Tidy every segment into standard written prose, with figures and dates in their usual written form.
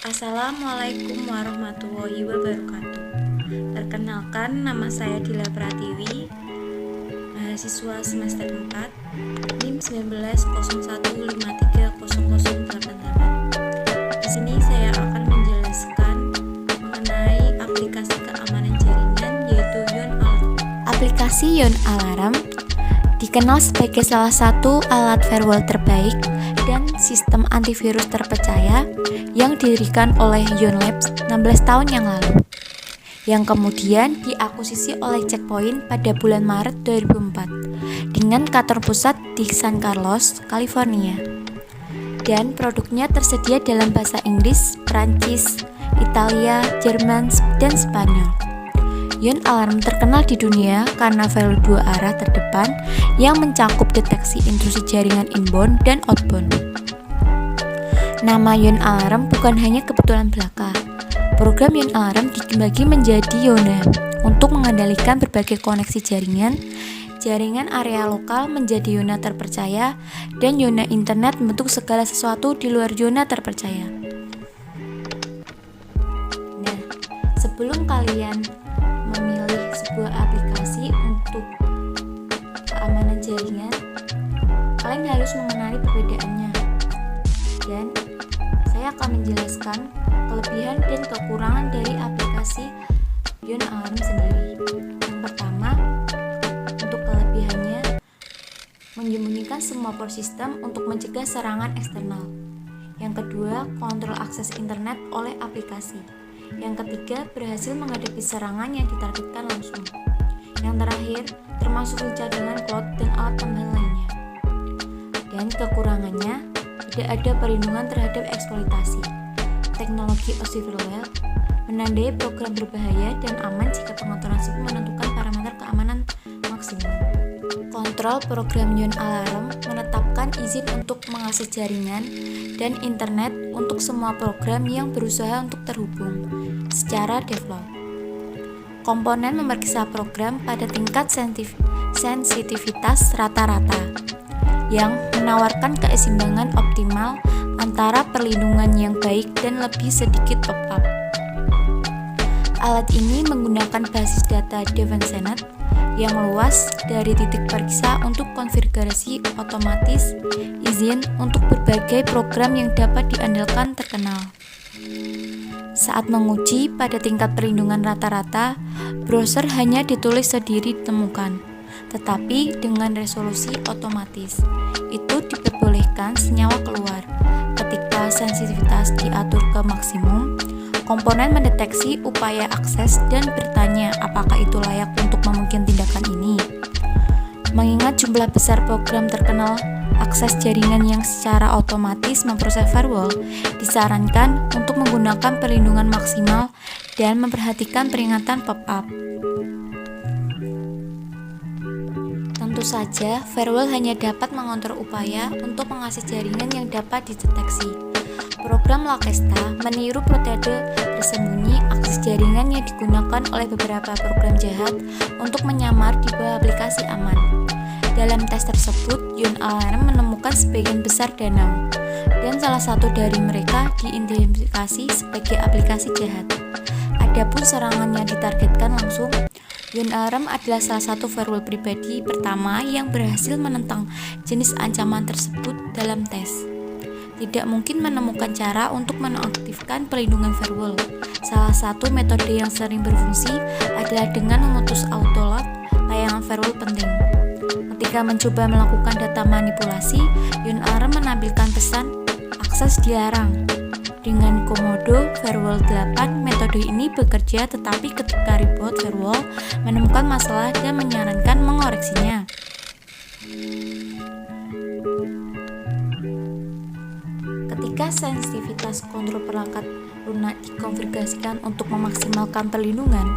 Assalamualaikum warahmatullahi wabarakatuh. Perkenalkan, nama saya Dila Pratiwi, mahasiswa semester 4, NIM 1901530088. Di sini saya akan menjelaskan mengenai aplikasi keamanan jaringan, yaitu Yon Alarm. Aplikasi Yon Alarm dikenal sebagai salah satu alat firewall terbaik dan sistem antivirus terpercaya yang didirikan oleh Yon Labs 16 tahun yang lalu, yang kemudian diakuisisi oleh Checkpoint pada bulan Maret 2004 dengan kantor pusat di San Carlos, California. Dan produknya tersedia dalam bahasa Inggris, Prancis, Italia, Jerman, dan Spanyol. Yon Alarm terkenal di dunia karena firewall dua arah terdepan yang mencakup deteksi intrusi jaringan inbound dan outbound. Nama Yon Alarm bukan hanya kebetulan belaka. Program Yon Alarm dibagi menjadi Yona untuk mengendalikan berbagai koneksi jaringan area lokal menjadi Yona terpercaya, dan Yona internet membentuk segala sesuatu di luar Yona terpercaya. Nah, sebelum kalian memilih sebuah aplikasi untuk keamanan jaringan, kalian harus mengenali perbedaannya. Dan saya akan menjelaskan kelebihan dan kekurangan dari aplikasi Yon Alarm sendiri. Yang pertama, untuk kelebihannya, menyembunyikan semua port sistem untuk mencegah serangan eksternal. Yang kedua, kontrol akses internet oleh aplikasi. Yang ketiga, berhasil menghadapi serangan yang ditargetkan langsung. Yang terakhir, termasuk cadangan cloud dan alat tambahan lainnya. Dan kekurangannya, tidak ada perlindungan terhadap eksploitasi. Teknologi OSI-firewall menandai program berbahaya dan aman jika pengaturan sipil menentukan parameter keamanan maksimum. Kontrol program Yon Alarm menetapkan izin untuk mengakses jaringan dan internet untuk semua program yang berusaha untuk terhubung secara default. Komponen memeriksa program pada tingkat sensitivitas rata-rata yang menawarkan keseimbangan optimal antara perlindungan yang baik dan lebih sedikit pop-up. Alat ini menggunakan basis data DefenseNet yang luas dari titik periksa untuk konfigurasi otomatis izin untuk berbagai program yang dapat diandalkan terkenal. Saat menguji pada tingkat perlindungan rata-rata, browser hanya ditulis sendiri ditemukan, tetapi dengan resolusi otomatis. Itu diperbolehkan senyawa keluar. Ketika sensitivitas diatur ke maksimum, komponen mendeteksi upaya akses dan bertanya apakah itu layak untuk memungkinkan tindakan ini. Mengingat jumlah besar program terkenal akses jaringan yang secara otomatis memproses firewall, disarankan untuk menggunakan perlindungan maksimal dan memperhatikan peringatan pop-up. Tentu saja, firewall hanya dapat mengontrol upaya untuk mengakses jaringan yang dapat dideteksi. Program Lakesta meniru metode tersembunyi akses jaringan yang digunakan oleh beberapa program jahat untuk menyamar di bawah aplikasi aman. Dalam tes tersebut, Yon Alarm menemukan sebagian besar danau, dan salah satu dari mereka diidentifikasi sebagai aplikasi jahat. Adapun serangan yang ditargetkan langsung, Yon Alarm adalah salah satu firewall pribadi pertama yang berhasil menentang jenis ancaman tersebut dalam tes. Tidak mungkin menemukan cara untuk menonaktifkan pelindungan firewall. Salah satu metode yang sering berfungsi adalah dengan memutus autoload layanan firewall penting. Ketika mencoba melakukan data manipulasi, Yon Alarm menampilkan pesan akses dilarang. Dengan Komodo Firewall 8, metode ini bekerja, tetapi ketika reboot firewall menemukan masalah dan menyarankan mengoreksinya. Ketika sensitivitas kontrol perangkat lunak dikonfigurasikan untuk memaksimalkan perlindungan,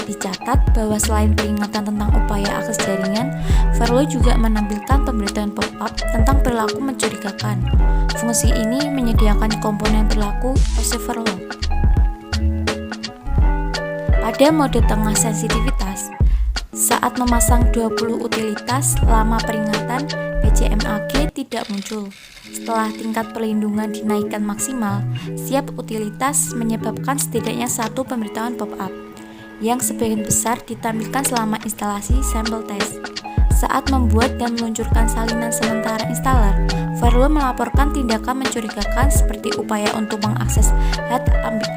dicatat bahwa selain peringatan tentang upaya akses jaringan, firewall juga menampilkan pemberitahuan pop-up tentang perilaku mencurigakan. Fungsi ini menyediakan komponen perilaku OSI firewall. Pada mode tengah sensitivitas, saat memasang 20 utilitas lama peringatan, CMAG tidak muncul. Setelah tingkat perlindungan dinaikkan maksimal, setiap utilitas menyebabkan setidaknya satu pemberitahuan pop-up yang sebagian besar ditampilkan selama instalasi sampel test. Saat membuat dan meluncurkan salinan sementara installer, firewall melaporkan tindakan mencurigakan seperti upaya untuk mengakses HUD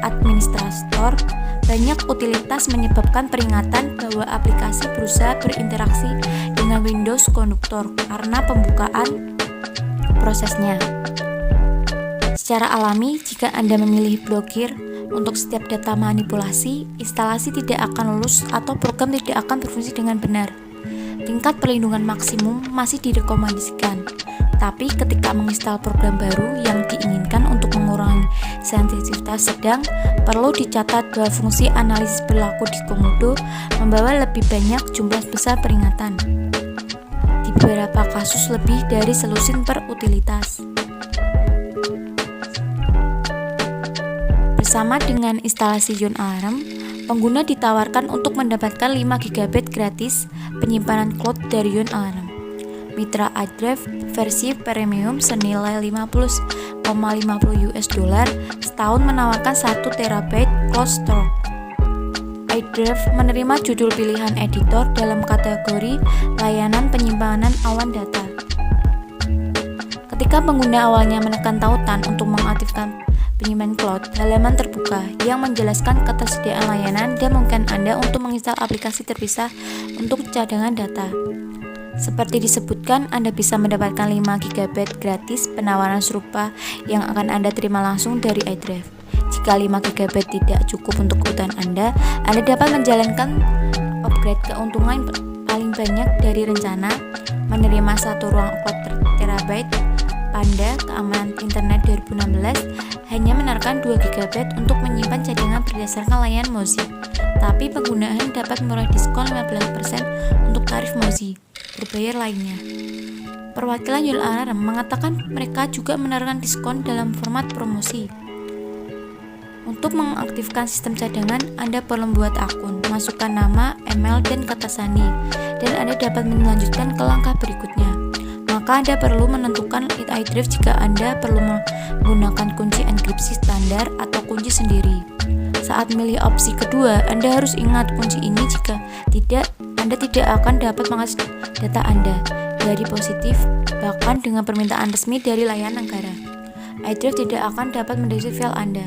administrator. Banyak utilitas menyebabkan peringatan bahwa aplikasi berusaha berinteraksi dengan Windows Konduktor karena pembukaan prosesnya. Secara alami, jika Anda memilih blokir untuk setiap data manipulasi, instalasi tidak akan lulus atau program tidak akan berfungsi dengan benar. Tingkat perlindungan maksimum masih direkomendasikan, tapi ketika menginstal program baru yang diinginkan untuk mengurangi sensitivitas sedang, perlu dicatat bahwa fungsi analisis perilaku di Komodo membawa lebih banyak jumlah besar peringatan. Di beberapa kasus lebih dari selusin per utilitas. Bersama dengan instalasi Yon Alarm, pengguna ditawarkan untuk mendapatkan 5 GB gratis penyimpanan cloud dari Yon Alarm. Mitra iDrive versi premium senilai $50,50 setahun menawarkan 1 TB cloud store. iDrive menerima judul pilihan editor dalam kategori layanan penyimpanan awan data. Ketika pengguna awalnya menekan tautan untuk mengaktifkan penyimpanan cloud, halaman terbuka yang menjelaskan ketersediaan layanan dan memungkinkan Anda untuk menginstal aplikasi terpisah untuk cadangan data. Seperti disebutkan, Anda bisa mendapatkan 5 GB gratis penawaran serupa yang akan Anda terima langsung dari iDrive. Jika 5 GB tidak cukup untuk kebutuhan Anda dapat menjalankan upgrade keuntungan paling banyak dari rencana, menerima 1 ruang cloud terabyte. Panda Keamanan Internet 2016 hanya menawarkan 2 GB untuk menyimpan cadangan berdasarkan layanan Mozy, tapi penggunaan dapat memperoleh diskon 15% untuk tarif Mozy berbayar lainnya. Perwakilan Yon Alarm mengatakan mereka juga menawarkan diskon dalam format promosi. Untuk mengaktifkan sistem cadangan, Anda perlu membuat akun, masukkan nama, email, dan kata sandi, dan Anda dapat melanjutkan ke langkah berikutnya. Maka Anda perlu menentukan iDrive jika Anda perlu menggunakan kunci enkripsi standar atau kunci sendiri. Saat memilih opsi kedua, Anda harus ingat kunci ini, jika tidak, Anda tidak akan dapat mengakses data Anda dari positif, bahkan dengan permintaan resmi dari layanan negara. iDrive tidak akan dapat mendeteksi file Anda.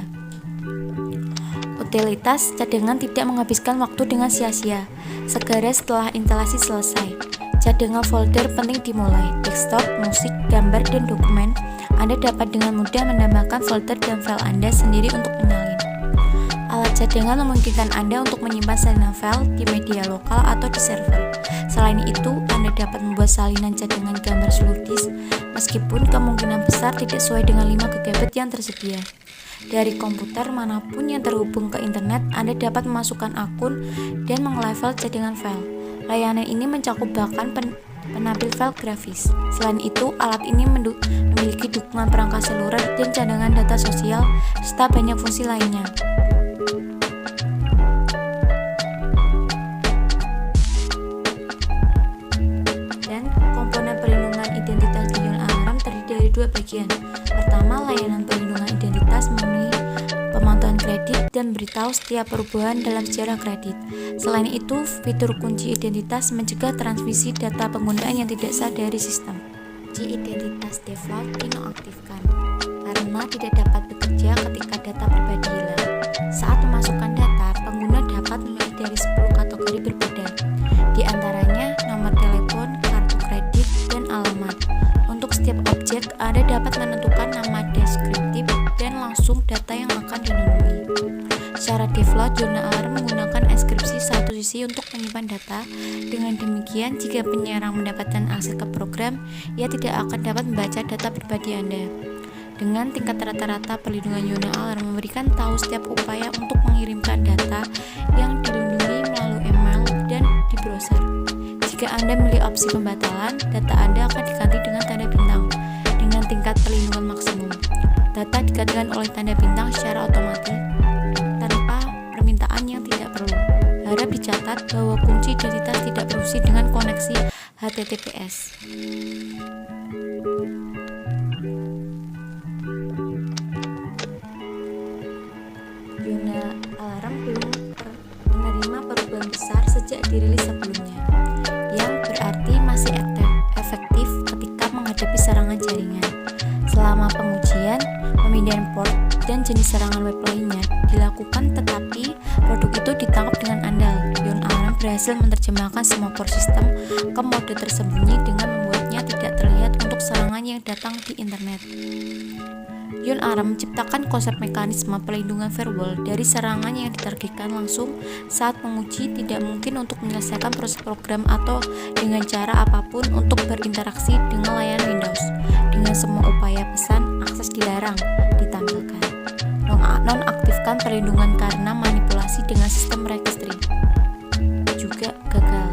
Utilitas cadangan tidak menghabiskan waktu dengan sia-sia. Segera setelah instalasi selesai, cadangan folder penting dimulai, desktop, musik, gambar, dan dokumen. Anda dapat dengan mudah menambahkan folder dan file Anda sendiri untuk menyalin. Alat cadangan memungkinkan Anda untuk menyimpan salinan file di media lokal atau di server. Selain itu, Anda dapat membuat salinan cadangan gambar seluruh disk, meskipun kemungkinan besar tidak sesuai dengan 5 GB yang tersedia. Dari komputer manapun yang terhubung ke internet, Anda dapat memasukkan akun dan meng-level cadangan file. Layanan ini mencakup bahkan penampil file grafis. Selain itu, alat ini memiliki dukungan perangkat seluler dan cadangan data sosial, serta banyak fungsi lainnya. Dan komponen perlindungan identitas di Yon Alarm terdiri dari 2 bagian. Pertama, layanan perlindungan identitas memenuhi pemantauan kredit dan beritahu setiap perubahan dalam sejarah kredit. Selain itu, fitur kunci identitas mencegah transmisi data penggunaan yang tidak sah dari sistem. Kunci identitas default dinonaktifkan karena tidak dapat bekerja ketika data pribadi hilang. Saat memasukkan data, pengguna dapat memilih dari 10 kategori berbeda, di antaranya nomor telepon, kartu kredit, dan alamat. Untuk setiap objek, Anda dapat menentukan nama deskriptif dan langsung data yang akan dilindungi. Secara default, Yon Alarm menggunakan enkripsi satu sisi untuk menyimpan data. Dengan demikian, jika penyerang mendapatkan akses ke program, ia tidak akan dapat membaca data pribadi Anda. Dengan tingkat rata-rata perlindungan, Yon Alarm memberikan tahu setiap upaya untuk mengirimkan data yang dilindungi melalui email dan di browser. Jika Anda memilih opsi pembatalan, data Anda akan diganti dengan tanda bintang dengan tingkat perlindungan maksimum. Data digantikan oleh tanda bintang secara otomatis tanpa permintaan yang tidak perlu. Harap dicatat bahwa kunci identitas tidak berfungsi dengan koneksi HTTPS. Yuna Alarm belum menerima perubahan besar sejak dirilis sebelumnya, yang berarti masih efektif ketika menghadapi serangan jaringan. Selama pengujian, pemindahan port dan jenis serangan web lainnya dilakukan, tetapi produk itu ditangkap dengan andal. Yuna Alarm berhasil menerjemahkan semua port sistem ke mode tersembunyi dengan membuatnya tidak terlihat untuk serangan yang datang di internet. Yuna Alarm menciptakan konsep mekanisme pelindungan firewall dari serangan yang ditargetkan langsung saat menguji tidak mungkin untuk menyelesaikan proses program atau dengan cara apapun untuk berinteraksi dengan layanan Windows. Dengan semua upaya pesan akses dilarang ditampilkan. Nonaktifkan perlindungan karena manipulasi dengan sistem registry juga gagal.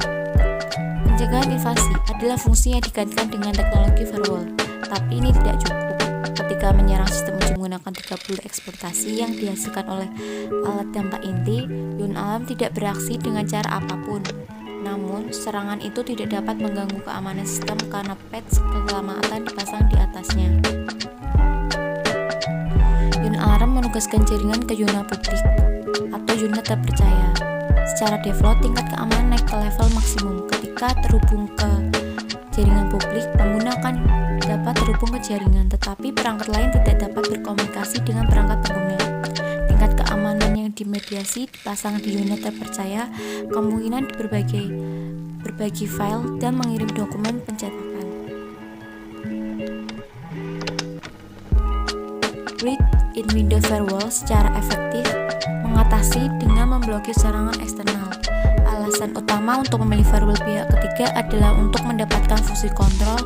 Pencegahan invasi adalah fungsi yang digantikan dengan teknologi firewall, tapi ini tidak cukup. Ketika menyerang sistem uji menggunakan 30 eksploitasi yang dihasilkan oleh alat dampak inti, Yuna Alarm tidak beraksi dengan cara apapun. Namun, serangan itu tidak dapat mengganggu keamanan sistem karena patch keselamatan dipasang di atasnya. Yuna Alarm menugaskan jaringan ke Yuna publik atau Yuna terpercaya. Secara default, tingkat keamanan naik ke level maksimum. Ketika terhubung ke jaringan publik, pengguna akan dapat terhubung ke jaringan, tetapi perangkat lain tidak dapat berkomunikasi dengan perangkat pengguna. Tingkat keamanan yang dimediasi dipasang di Yuna terpercaya, kemungkinan berbagi file dan mengirim dokumen pencetakan. Read in window firewall secara efektif mengatasi dengan memblokir serangan eksternal. Alasan utama untuk memilih firewall pihak ketiga adalah untuk mendapatkan fungsi kontrol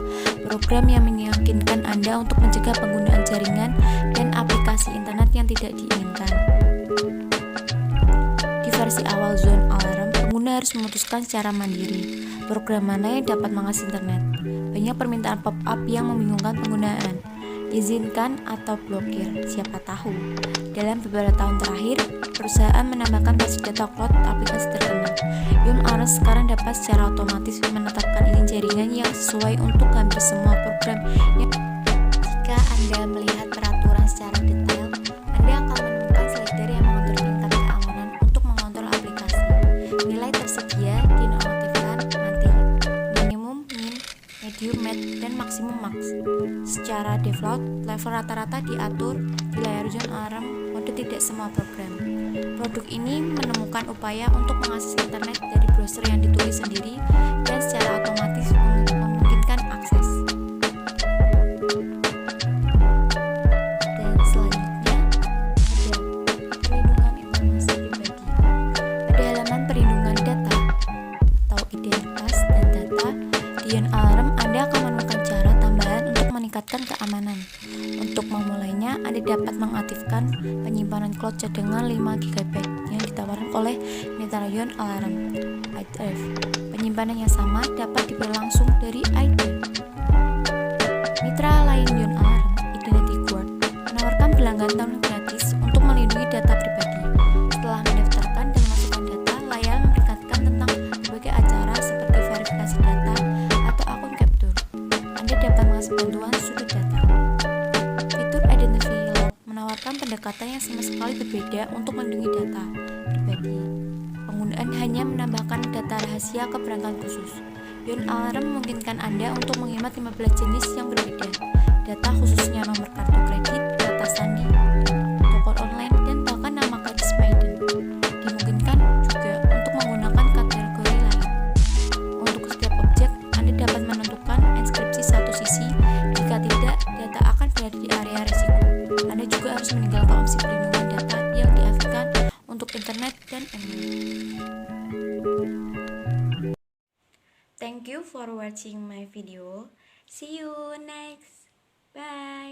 program yang meyakinkan Anda untuk mencegah penggunaan jaringan dan aplikasi internet yang tidak diinginkan. Di versi awal Yuna Alarm, pengguna harus memutuskan secara mandiri program mana yang dapat mengakses internet. Banyak permintaan pop-up yang membingungkan penggunaan. Izinkan atau blokir, siapa tahu. Dalam beberapa tahun terakhir, perusahaan menambahkan basis data cloud aplikasi terkenal. Yuna Alarm sekarang dapat secara otomatis menetapkan izin jaringan yang sesuai untuk hampir semua program. Jika Anda melihat peraturan secara detail, Anda akan menemukan slider yang mengatur tingkat keamanan untuk mengontrol aplikasi. Nilai tersedia dinonaktifkan nanti. Minimum, min, medium, max, dan maksimum max. Secara default, level rata-rata diatur di layar Yuna Alarm mode tidak semua program. Produk ini menemukan upaya untuk mengakses internet dari browser yang ditulis sendiri dan secara otomatis memungkinkan akses. Dan selanjutnya ada perlindungan informasi pribadi. Pada halaman perlindungan data atau identitas dan data di Yuna Alarm, Anda akan menemukan cara tambahan untuk meningkatkan keamanan. Untuk memulainya, Anda dapat mengaktifkan penyimpanan cloud cadangan 5 GB yang ditawarkan oleh mitra Yuna Alarm, iDrive. Penyimpanan yang sama dapat diberlangsung dari iDrive. Mitra lain Yuna Alarm, Identity Guard, menawarkan berlangganan tahun gratis untuk melindungi data pribadi. Setelah mendaftarkan dan memasukkan data, layar memperingatkan tentang berbagai acara seperti verifikasi data atau akun capture. Anda dapat mengakses bantuan sudut data. Fitur Identity Log menawarkan pendekatan yang sama sekali berbeda untuk melindungi data pribadi. Penggunaan hanya menambahkan data rahasia ke perangkat khusus. Yuna Alarm memungkinkan Anda untuk menghemat 15 jenis yang berbeda. Data khususnya nomor kartu kredit, data sandi, toko online, dan bahkan nama gadis maiden. Dimungkinkan juga untuk menggunakan kategori lain. Untuk setiap objek, Anda dapat menentukan inskripsi satu sisi. Jika tidak, data akan berada di area risiko. Anda juga harus meninggalkan opsi perlindungan data yang diaktifkan untuk internet dan email. Thank you for watching my video. See you next. Bye.